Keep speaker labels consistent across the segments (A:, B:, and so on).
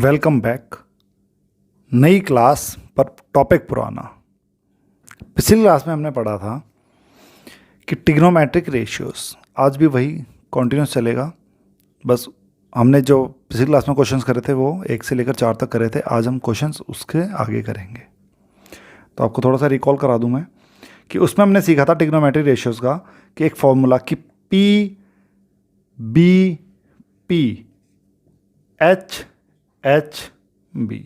A: Welcome back. नई class पर topic पुराना। पिछली क्लास में हमने पढ़ा था कि ट्रिग्नोमेट्रिक रेशियोज, आज भी वही कंटिन्यूस चलेगा। बस हमने जो पिछली क्लास में क्वेश्चंस करे थे वो 1 से लेकर 4 तक करे थे। आज हम क्वेश्चंस उसके आगे करेंगे। तो आपको थोड़ा सा रिकॉल करा दूं मैं कि उसमें हमने सीखा था ट्रिग्नोमेट्रिक रेशियोज का कि एक फॉर्मूला कि P B P H H B,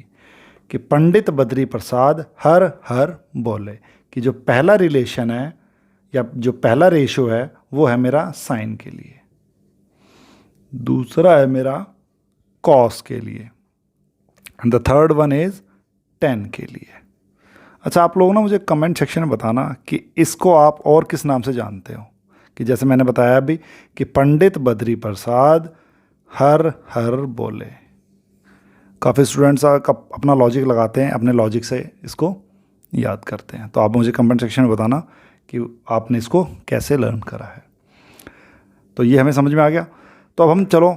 A: कि पंडित बद्री प्रसाद हर हर बोले, कि जो पहला रिलेशन है या जो पहला रेशो है वो है मेरा साइन के लिए, दूसरा है मेरा कॉस के लिए, and the third one is ten के लिए। अच्छा, आप लोग ना मुझे कमेंट सेक्शन में बताना कि इसको आप और किस नाम से जानते हो। कि जैसे मैंने बताया अभी कि पंडित बद्री प्रसाद हर हर बोले। काफ़ी स्टूडेंट्स अपना लॉजिक लगाते हैं, अपने लॉजिक से इसको याद करते हैं। तो आप मुझे कमेंट सेक्शन में बताना कि आपने इसको कैसे लर्न करा है। तो ये हमें समझ में आ गया। तो अब हम चलो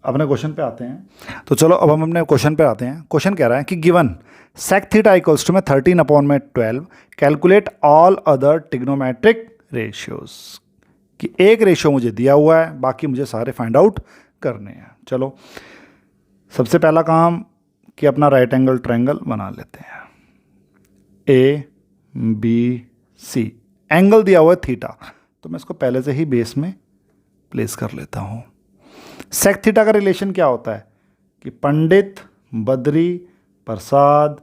A: अपने क्वेश्चन पे आते हैं। तो चलो अब हम अपने क्वेश्चन पे आते हैं। क्वेश्चन कह रहा है कि given sec theta equals to में 13/12 calculate all other trigonometric ratios, कि एक रेशियो मुझे दिया हुआ है, बाकी मुझे सारे फाइंड आउट करने हैं। चलो सबसे पहला काम कि अपना राइट एंगल ट्रायंगल बना लेते हैं। ए बी सी, एंगल दिया हुआ है थीटा, तो मैं इसको पहले से ही बेस में प्लेस कर लेता हूँ। सेक थीटा का रिलेशन क्या होता है कि पंडित बद्री प्रसाद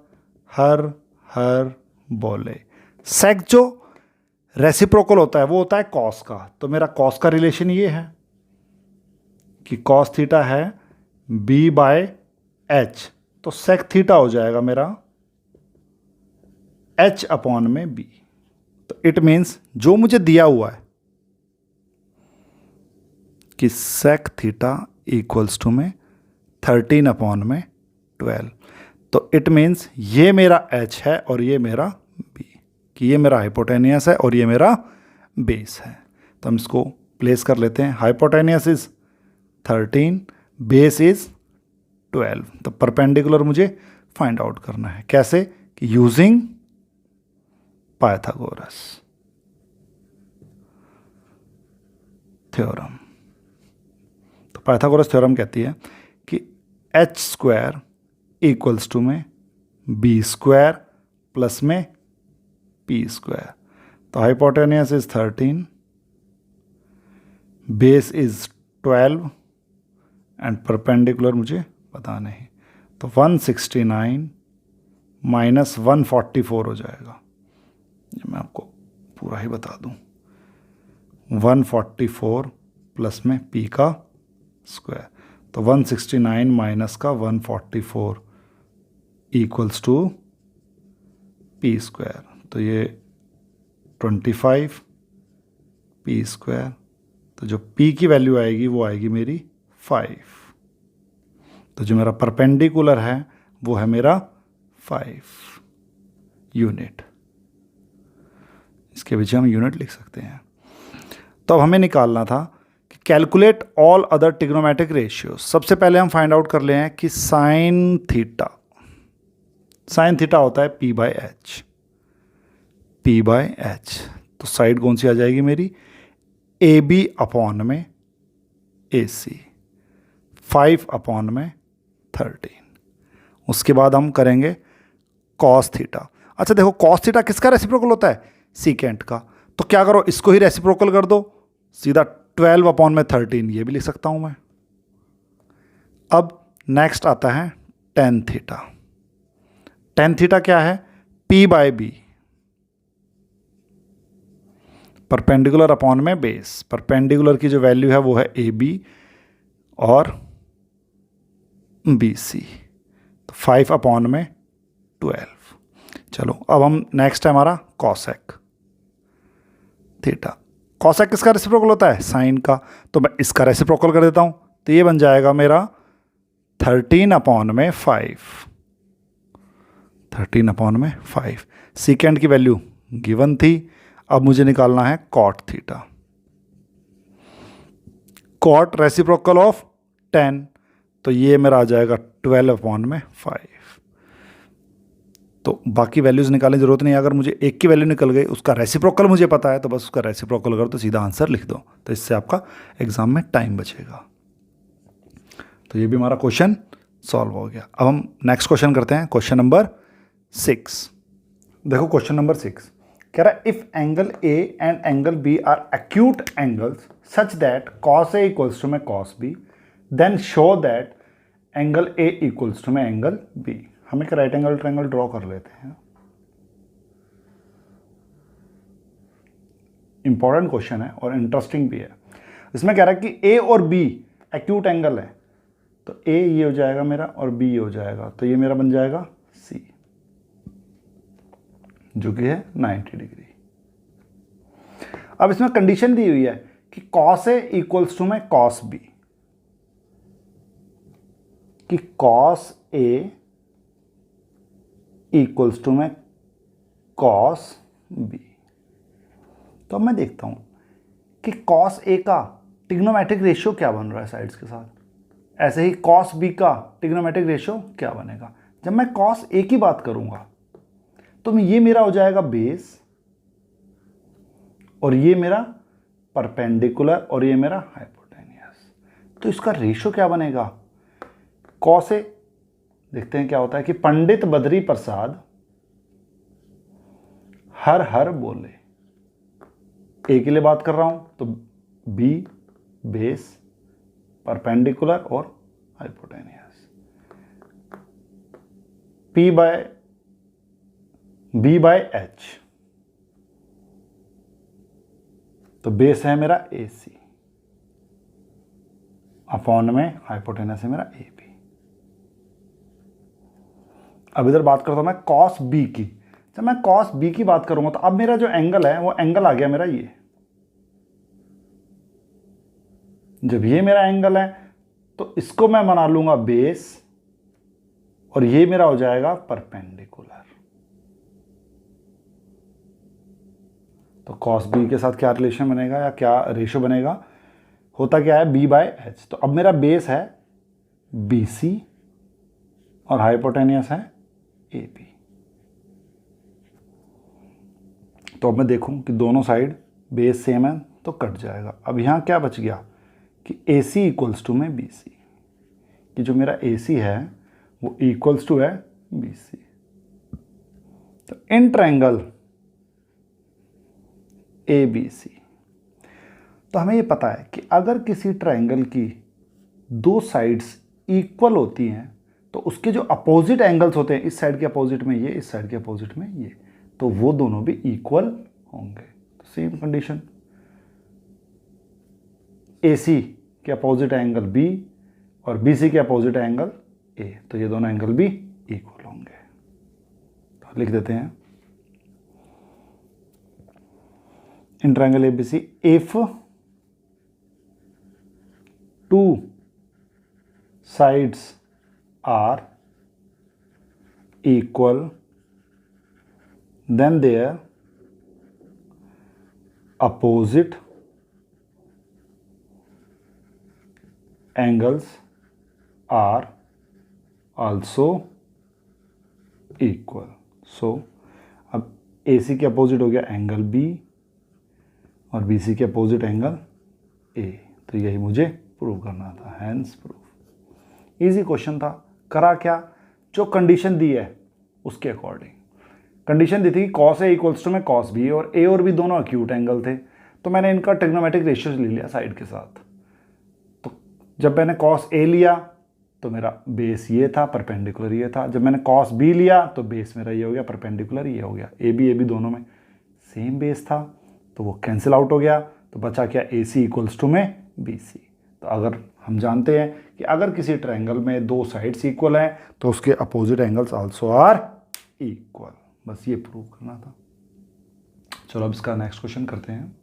A: हर हर बोले। सेक जो रेसिप्रोकल होता है वो होता है कॉस का, तो मेरा कॉस का रिलेशन ये है कि कॉस थीटा है बी बाय एच, तो सेक थीटा हो जाएगा मेरा एच अपॉन में बी। तो इट मीन्स जो मुझे दिया हुआ है कि सेक थीटा इक्वल्स टू में 13/12, तो इट मीन्स ये मेरा एच है और ये मेरा बी, कि ये मेरा हाइपोटेनियस है और ये मेरा बेस है। तो हम इसको प्लेस कर लेते हैं। Hypotenuse is 13, base is 12। तो परपेंडिकुलर मुझे फाइंड आउट करना है। कैसे? कि यूजिंग पाइथागोरस थ्योरम। तो पाइथागोरस थ्योरम कहती है कि एच स्क्वायर इक्वल्स टू में बी स्क्वायर प्लस में पी स्क्वायर। तो hypotenuse is 13, base is 12 and perpendicular मुझे पता नहीं, तो 169 माइनस 144 हो जाएगा। ये मैं आपको पूरा ही बता दूं, 144 प्लस में पी का स्क्वायर, तो 169 माइनस का 144 इक्वल्स टू पी स्क्वायर। तो ये 25 पी स्क्वायर, तो जो पी की वैल्यू आएगी वो आएगी मेरी 5। तो जो मेरा परपेंडिकुलर है वो है मेरा 5 यूनिट। इसके पीछे हम यूनिट लिख सकते हैं। तो अब हमें निकालना था कि calculate all other trigonometric ratios. सबसे पहले हम फाइंड आउट कर ले हैं कि साइन थीटा होता है P by H, P bye H. तो साइड कौन सी आ जाएगी मेरी? ए बी अपॉन में ए सी, 5/13। उसके बाद हम करेंगे कॉस थीटा। अच्छा देखो, कॉस थीटा किसका रेसिप्रोकल होता है? सीकेंट का। तो क्या करो, इसको ही रेसिप्रोकल कर दो, सीधा 12/13 ये भी लिख सकता हूं मैं। अब नेक्स्ट आता है टेन थीटा। टेन थीटा क्या है? P by B, perpendicular upon में बेस। परपेंडिकुलर की जो वैल्यू है वो है ए बी और बी सी, तो 5/12। चलो अब हम नेक्स्ट है हमारा कॉसेक थीटा। कॉसेक किसका रेसिप्रोकल होता है? साइन का। तो मैं इसका रेसिप्रोकल कर देता हूं, तो ये बन जाएगा मेरा 13/5। 13/5। सीकेंड की वैल्यू गिवन थी। अब मुझे निकालना है cot theta. Cot reciprocal of 10, तो ये मेरा आ जाएगा 12/5। तो बाकी वैल्यूज़ निकालने की ज़रूरत नहीं है। अगर मुझे एक की वैल्यू निकल गई, उसका रेसिप्रोकल मुझे पता है, तो बस उसका रेसिप्रोकल करो तो सीधा आंसर लिख दो। तो इससे आपका एग्जाम में टाइम बचेगा। तो ये भी हमारा क्वेश्चन सॉल्व हो गया। अब हम नेक्स्ट क्वेश्चन करते हैं, क्वेश्चन नंबर 6। देखो क्वेश्चन नंबर 6 कह रहा है if angle A and angle B are acute angles such that cos A equals to में cos B, then show that angle A equals to में एंगल बी। हम एक राइट एंगल ट्रायंगल ड्रॉ कर लेते हैं। इंपॉर्टेंट क्वेश्चन है और interesting भी है। इसमें कह रहा है कि ए और बी एक्यूट एंगल है, तो ए ये हो जाएगा मेरा और बी ये हो जाएगा, तो ये मेरा बन जाएगा सी, जो कि है 90 डिग्री। अब इसमें कंडीशन दी हुई है कि कॉस ए इक्वल्स टू में कॉस बी, कि कॉस ए इक्वल्स टू में कॉस बी। तो अब मैं देखता हूं कि कॉस ए का ट्रिग्नोमेट्रिक रेशियो क्या बन रहा है साइड्स के साथ, ऐसे ही कॉस बी का ट्रिग्नोमेट्रिक रेशियो क्या बनेगा। जब मैं कॉस ए की बात करूंगा तो ये मेरा हो जाएगा बेस, और ये मेरा परपेंडिकुलर, और ये मेरा हाइपोटेनियस। तो इसका रेशियो क्या बनेगा, कॉस ए, देखते हैं क्या होता है कि पंडित बद्री प्रसाद हर हर बोले। ए के लिए बात कर रहा हूं तो बी बेस, परपेंडिकुलर और hypotenuse. P by B by H, तो बेस है मेरा ए सी, अपॉन में हाइपोटेनस है मेरा ए बी। अब इधर बात करता हूं मैं कॉस बी की। जब मैं कॉस बी की बात करूंगा तो अब मेरा जो एंगल है वो एंगल आ गया मेरा ये। जब ये मेरा एंगल है तो इसको मैं बना लूंगा बेस, और ये मेरा हो जाएगा परपेंडिकुलर। तो कॉस बी के साथ क्या रिलेशन बनेगा या क्या रेशियो बनेगा, होता क्या है बी बाय एच। तो अब मेरा बेस है बी सी और हाइपोटेनियस है ए बी। तो अब मैं देखूं कि दोनों साइड बेस सेम है तो कट जाएगा। अब यहां क्या बच गया कि ए सी इक्वल्स टू में बी सी, कि जो मेरा ए सी है वो इक्वल्स टू है बी सी। तो in triangle A B C, तो हमें ये पता है कि अगर किसी ट्रायंगल की दो साइड्स इक्वल होती हैं तो उसके जो अपोजिट एंगल्स होते हैं, इस साइड के अपोजिट में ये, इस साइड के अपोजिट में ये, तो वो दोनों भी इक्वल होंगे। तो सेम कंडीशन, ए सी के अपोजिट एंगल बी और बी सी के अपोजिट एंगल ए, तो ये दोनों एंगल भी इक्वल होंगे। तो लिख देते हैं in triangle ABC if two sides are equal then their opposite angles are also equal. So अब AC के अपोजिट हो गया एंगल B और BC के अपोजिट एंगल A, तो यही मुझे प्रूव करना था, हैंस प्रूफ। इजी क्वेश्चन था। करा क्या, जो कंडीशन दी है उसके अकॉर्डिंग। कंडीशन दी थी कॉस ए इक्वल्स टू में कॉस बी, और ए और बी दोनों एक्यूट एंगल थे, तो मैंने इनका ट्रिग्नोमेट्रिक रेशियो ले लिया साइड के साथ। तो जब मैंने कॉस ए लिया तो मेरा बेस ये था, परपेंडिकुलर ये था। जब मैंने कॉस बी लिया तो बेस मेरा ये हो गया, परपेंडिकुलर ये हो गया। ए बी दोनों में सेम बेस था तो वो कैंसिल आउट हो गया, तो बचा क्या ए सी इक्वल्स टू में बी सी। तो अगर हम जानते हैं कि अगर किसी ट्रायंगल में दो साइड्स इक्वल हैं तो उसके opposite angles also are equal, बस ये प्रूव करना था। चलो अब इसका नेक्स्ट क्वेश्चन करते हैं।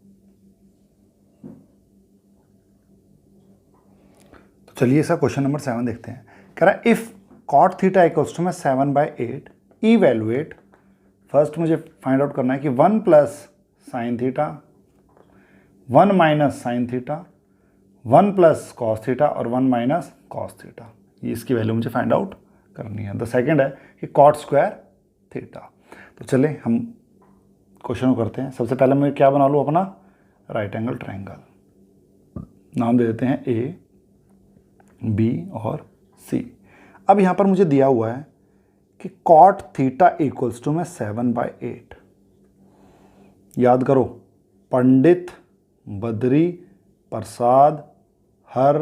A: तो चलिए इसका क्वेश्चन नंबर 7 देखते हैं। कह रहा है if cot theta equals to में 7/8 इवैल्यूएट, फर्स्ट मुझे फाइंड आउट करना है कि 1 plus sine theta, 1 minus sine theta, 1 plus cos theta और 1 माइनस कॉस थीटा, ये इसकी वैल्यू मुझे फाइंड आउट करनी है। द सेकंड है कि कॉट स्क्वायर थीटा। तो चले हम क्वेश्चन को करते हैं। सबसे पहले मैं क्या बना लूँ अपना राइट एंगल ट्रायंगल, नाम दे देते हैं ए बी और सी। अब यहाँ पर मुझे दिया हुआ है कि कॉट थीटा इक्वल्स टू में 7/8। याद करो, पंडित बद्री प्रसाद हर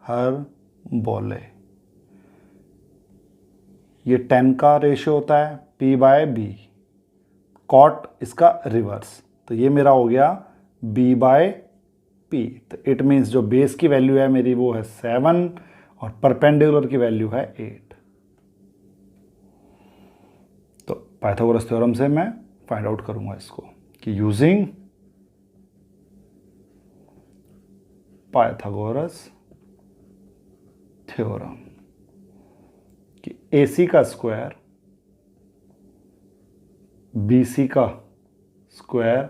A: हर बोले, ये 10 का रेशियो होता है P/B। कॉट इसका रिवर्स, तो ये मेरा हो गया B/P। तो इट मीन्स जो बेस की वैल्यू है मेरी वो है 7 और परपेंडिकुलर की वैल्यू है 8। तो पाइथागोरस थ्योरम से मैं फाइंड आउट करूंगा इसको कि यूजिंग पाइथागोरस थ्योरम कि AC का स्क्वायर BC का स्क्वायर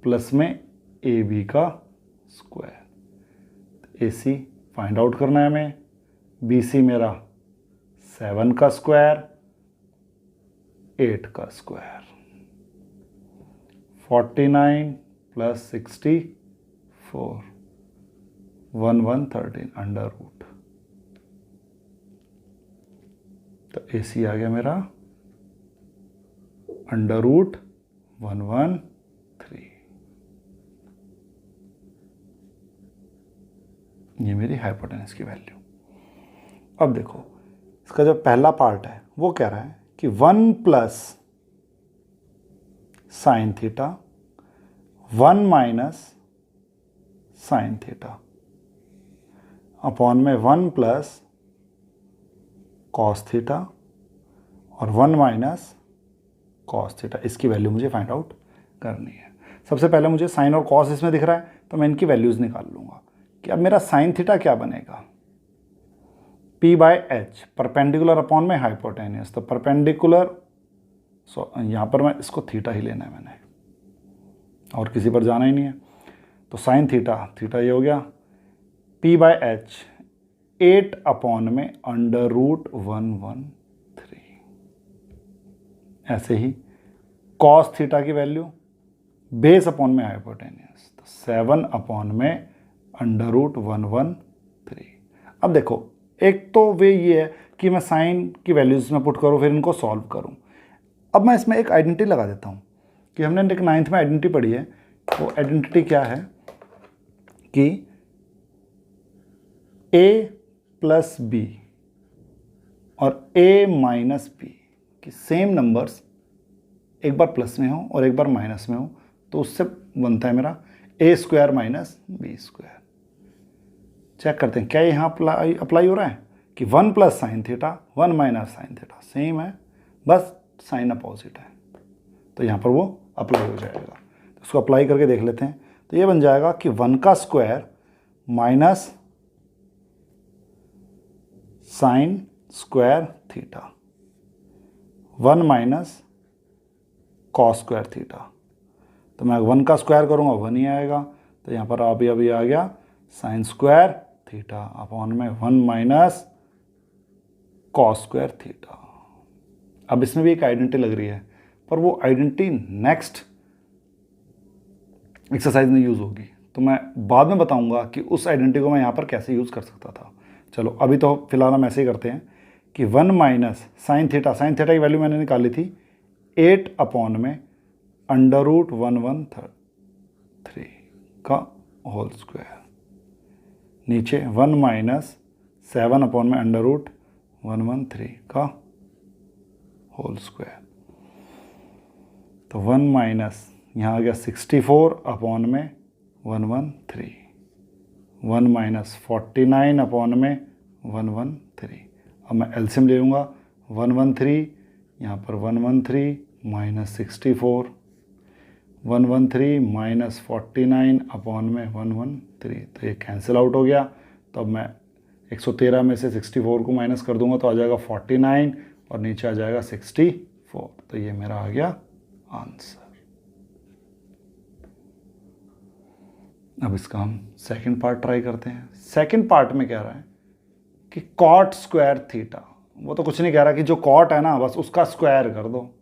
A: प्लस में AB का स्क्वायर। AC फाइंड आउट करना है हमें, BC मेरा 7 का स्क्वायर 8 का स्क्वायर, 49 + 64 1113 अंडर रूट। तो AC आ गया मेरा अंडर रूट 113। ये मेरी हाइपोटेनस की वैल्यू। अब देखो इसका जो पहला पार्ट है वो कह रहा है कि 1 + sin theta 1 - sin theta upon में 1 + cos थीटा और 1 - cos थीटा। इसकी वैल्यू मुझे फाइंड आउट करनी है। सबसे पहले मुझे साइन और कॉस इसमें दिख रहा है तो मैं इनकी वैल्यूज़ निकाल लूँगा कि अब मेरा साइन थीटा क्या बनेगा, P/H परपेंडिकुलर अपॉन में हाइपोटेनियस। तो परपेंडिकुलर, यहाँ पर मैं इसको थीटा ही लेना है मैंने, और किसी पर जाना ही नहीं है। तो साइन थीटा ये हो गया P/H 8 अपॉन में अंडर रूट 113। ऐसे ही कॉस थीटा की वैल्यू बेस अपॉन में हाइपोटेनियस, तो 7 अपॉन में अंडर रूट 113। अब देखो एक तो वे ये है कि मैं साइन की वैल्यूज में पुट करूँ फिर इनको सॉल्व करूँ। अब मैं इसमें एक आइडेंटिटी लगा देता हूँ कि हमने एक 9th में आइडेंटिटी पढ़ी है। वो आइडेंटिटी क्या है कि A + B और A - B कि सेम नंबर्स एक बार प्लस में हो और एक बार माइनस में हो, तो उससे बनता है मेरा A² - B²। चेक करते हैं क्या यहाँ अप्लाई हो रहा है कि 1 + sin theta 1 - sin theta same है, बस साइन अपोजिट है, तो यहाँ पर वो अप्लाई हो जाएगा। तो उसको अप्लाई करके देख लेते हैं। तो ये बन जाएगा कि 1 का square minus sine square theta 1 - cos square theta. तो मैं 1 का स्क्वायर करूँगा 1 ही आएगा, तो यहाँ पर अभी आ गया साइन स्क्वायर थीटा अपॉन में 1 - cos स्क्वायर थीटा। अब इसमें भी एक आइडेंटिटी लग रही है, पर वो आइडेंटिटी नेक्स्ट एक्सरसाइज में यूज़ होगी, तो मैं बाद में बताऊंगा कि उस आइडेंटिटी को मैं यहाँ पर कैसे यूज़ कर सकता था। चलो अभी तो फिलहाल हम ऐसे ही करते हैं कि 1 - साइन थीटा की वैल्यू मैंने निकाली थी 8 अपॉन में अंडर रूट 113 का होल स्क्वायर, नीचे 1 - 7 अपॉन में अंडर रूट 113 का होल स्क्वायर। तो 1 - यहाँ आ गया 64 अपॉन में 113, 1 - 49 अपॉन में 113। अब मैं एलसीएम ले लूँगा 113, यहाँ पर 113 - 64, 113 - 49 अपॉन में 113, तो ये कैंसिल आउट हो गया। तो अब मैं 113 में से 64 को माइनस कर दूंगा तो आ जाएगा 49 और नीचे आ जाएगा 64। तो ये मेरा आ गया आंसर। अब इसका हम सेकंड पार्ट ट्राई करते हैं। सेकंड पार्ट में क्या रहा है कि कॉट स्क्वायर थीटा, वो तो कुछ नहीं कह रहा कि जो कॉट है ना बस उसका स्क्वायर कर दो।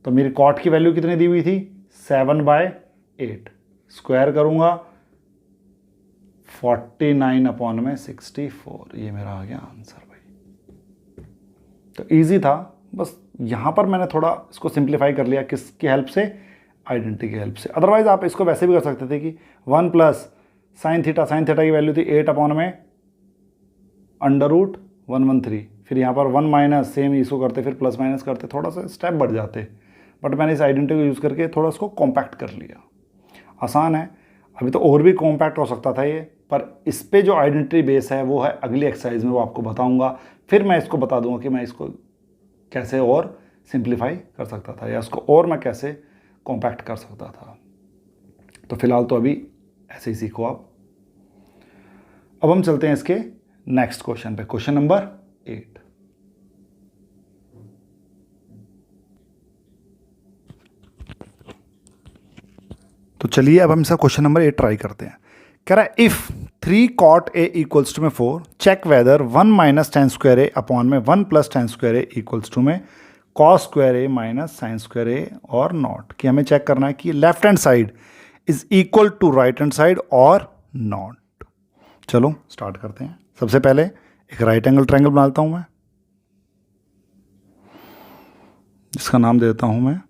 A: तो मेरी कॉट की वैल्यू कितनी दी हुई थी 7/8, स्क्वायर करूँगा 49/64, ये मेरा आ गया आंसर भाई। तो इजी था, बस यहाँ पर मैंने थोड़ा इसको सिंप्लीफाई कर लिया, किसकी हेल्प से, आइडेंटिटी की हेल्प से। अदरवाइज आप इसको वैसे भी कर सकते थे कि 1 प्लस साइन थीटा की वैल्यू थी 8/√113, फिर यहाँ पर 1 माइनस सेम इसको करते, फिर प्लस माइनस करते, थोड़ा सा स्टेप बढ़ जाते, बट मैंने इस आइडेंटिटी को यूज़ करके थोड़ा इसको कॉम्पैक्ट कर लिया। आसान है, अभी तो और भी कॉम्पैक्ट हो सकता था ये, पर इस पे जो आइडेंटिटी बेस है वो है अगली एक्सरसाइज में, वो आपको बताऊंगा। फिर मैं इसको बता दूंगा कि मैं इसको कैसे और सिंप्लीफाई कर सकता था, या इसको और मैं कैसे कॉम्पैक्ट कर सकता था। तो फिलहाल तो अभी ऐसे ही सीखो आप। अब हम चलते हैं इसके नेक्स्ट क्वेश्चन पे, क्वेश्चन नंबर 8। तो चलिए अब हम इसका क्वेश्चन नंबर 8 ट्राई करते हैं। कह रहा है if 3 cot a equals to में 4, check whether 1 minus tan square a upon में 1 plus tan square a equals to में cos square a minus sine square a और नॉट। कि हमें चेक करना है कि left hand side is equal to right hand side और not. चलो स्टार्ट करते हैं। सबसे पहले एक राइट एंगल ट्रायंगल बना लेता हूं मैं, जिसका नाम दे देता हूं मैं,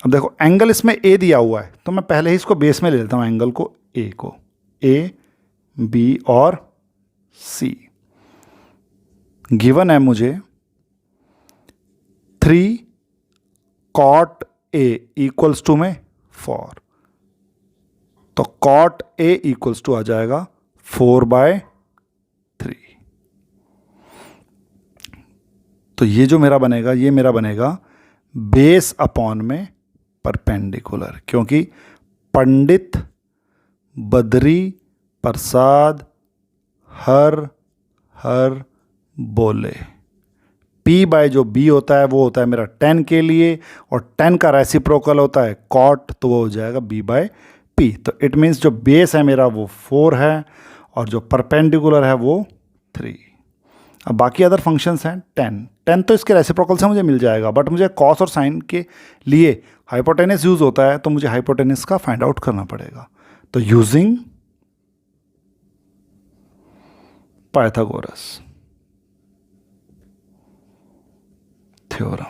A: अब देखो एंगल इसमें ए दिया हुआ है, तो मैं पहले ही इसको बेस में ले लेता हूं, एंगल को ए को, ए बी और सी। गिवन है मुझे 3 cot a इक्वल्स टू में 4, तो cot a इक्वल्स टू आ जाएगा 4/3। तो ये जो मेरा बनेगा, ये मेरा बनेगा बेस अपॉन में परपेंडिकुलर, क्योंकि पंडित बद्री प्रसाद हर बोले। P बाय जो B होता है वो होता है मेरा 10 के लिए, और 10 का रेसिप्रोकल होता है cot, तो वो हो जाएगा B/P। तो इट मीन्स जो बेस है मेरा वो 4 है और जो परपेंडिकुलर है वो 3। अब बाकी अदर फंक्शंस हैं 10 तो इसके रेसिप्रोकल से मुझे मिल जाएगा, बट मुझे कॉस और साइन के लिए हाइपोटेनस यूज़ होता है, तो मुझे हाइपोटेनस का फाइंड आउट करना पड़ेगा। तो using Pythagoras theorem,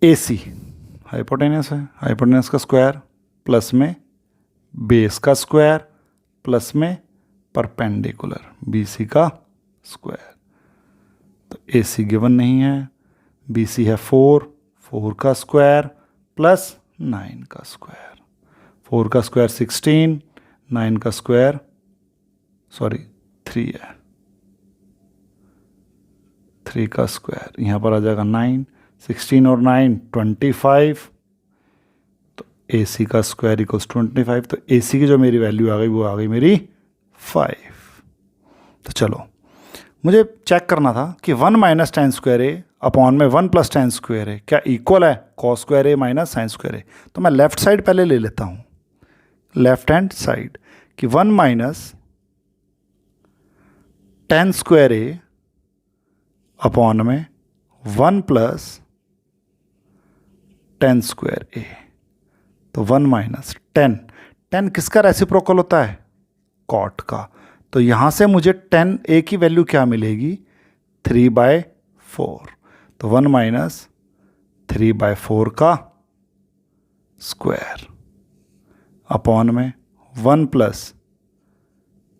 A: AC hypotenuse है, हाइपोटेनस का स्क्वायर प्लस में बेस का स्क्वायर प्लस में परपेंडिकुलर BC का स्क्वायर। तो AC गिवन नहीं है, BC है 4 का स्क्वायर प्लस 9 का स्क्वायर, 4 का स्क्वायर 16, 9 का स्क्वायर 3 है, 3 का स्क्वायर यहाँ पर आ जाएगा 9, 16 और 9 25, तो AC का स्क्वायर इक्वल्स 25। तो AC की जो मेरी वैल्यू आ गई वो आ गई मेरी 5। तो चलो मुझे चेक करना था कि 1 minus tan square a upon में 1 प्लस tan स्क्वायर a क्या इक्वल है cos square a minus sine square a। तो मैं लेफ्ट साइड पहले ले लेता हूँ, लेफ्ट हैंड साइड, कि 1 minus tan square a upon में 1 प्लस tan स्क्वायर a। तो 1 माइनस 10 किसका रेसिप्रोकल होता है, cot का। तो यहाँ से मुझे tan a की वैल्यू क्या मिलेगी 3/4। तो 1 माइनस 3/4 का स्क्वायर अपॉन में 1 प्लस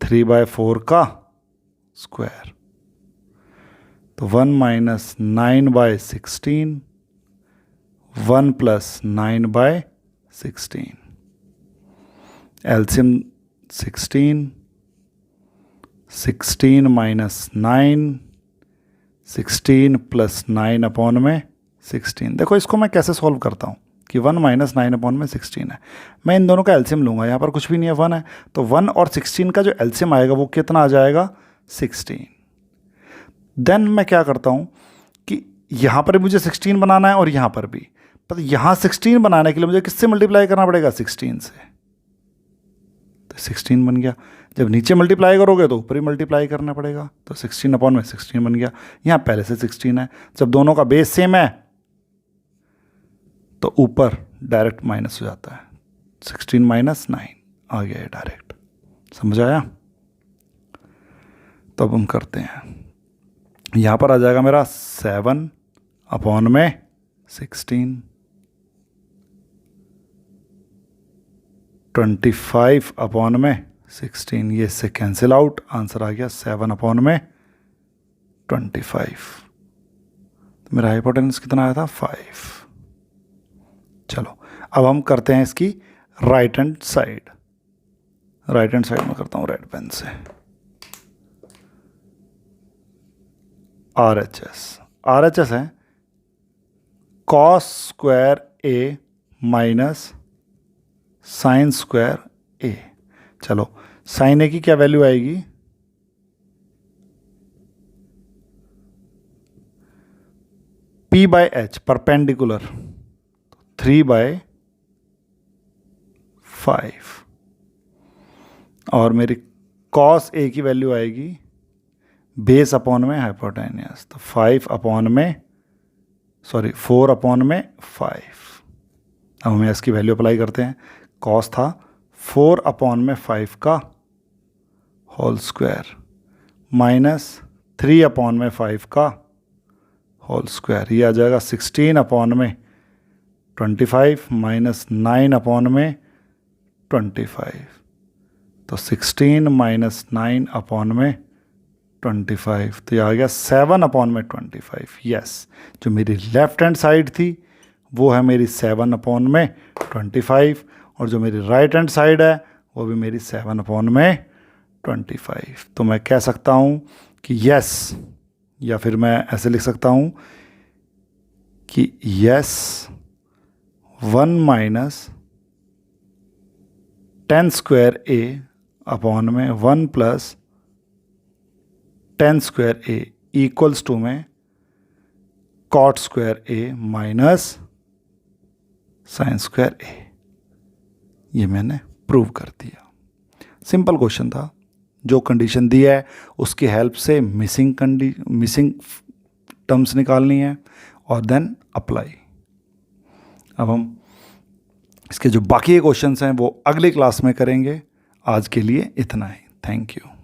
A: 3/4 का स्क्वायर। तो 1 minus 9/16, 1 plus 9/16, LCM 16 minus 9, 16 plus 9 upon में 16। देखो इसको मैं कैसे सॉल्व करता हूँ कि 1 माइनस 9 अपॉन में 16 है, मैं इन दोनों का एलसीएम लूँगा, यहाँ पर कुछ भी नहीं है 1 है, तो 1 और 16 का जो एलसीएम आएगा वो कितना आ जाएगा 16। देन मैं क्या करता हूँ कि यहाँ पर मुझे 16 बनाना है और यहाँ पर भी, पर यहाँ 16 बनाने के लिए मुझे किससे मल्टीप्लाई करना पड़ेगा 16 से, तो 16 बन गया। जब नीचे मल्टीप्लाई करोगे तो ऊपर ही मल्टीप्लाई करना पड़ेगा, तो 16/16 बन गया। यहाँ पहले से 16 है, जब दोनों का बेस सेम है तो ऊपर डायरेक्ट माइनस हो जाता है, 16 - 9 आ गया है डायरेक्ट। समझ आया? तो अब हम करते हैं, यहाँ पर आ जाएगा मेरा 7/16, 25/16, ये इससे कैंसिल आउट, आंसर आ गया 7/25। तो मेरा हाइपोटेन्यूस कितना आया था? 5। चलो अब हम करते हैं इसकी right hand side. Right hand side में करता हूँ रेड पेन से। RHS है cos square A minus sine square A। चलो साइन A की क्या वैल्यू आएगी? P/H परपेंडिकुलर 3/5 और मेरी cos A की वैल्यू आएगी बेस अपॉन में हाइपोटेन्यूस, तो 4/5। अब हमें इसकी वैल्यू अप्लाई करते हैं। cos था 4/5 का होल स्क्वायर माइनस 3/5 का होल स्क्वायर, ये आ जाएगा 16/25 माइनस 9/25, तो 16 माइनस 9/25, तो ये आ गया 7/25। यस, जो मेरी लेफ्ट हैंड साइड थी वो है मेरी 7/25 और जो मेरी राइट हैंड साइड है वो भी मेरी 7/25। तो मैं कह सकता हूँ कि यस, या फिर मैं ऐसे लिख सकता हूँ कि yes 1 minus 10 square A upon में 1 plus 10 square A equals to में cot square A minus sine square A। ये मैंने प्रूव कर दिया। सिंपल क्वेश्चन था, जो कंडीशन दी है उसकी हेल्प से मिसिंग टर्म्स निकालनी है और देन अप्लाई। अब हम इसके जो बाकी के क्वेश्चंस हैं वो अगली क्लास में करेंगे। आज के लिए इतना ही। Thank you.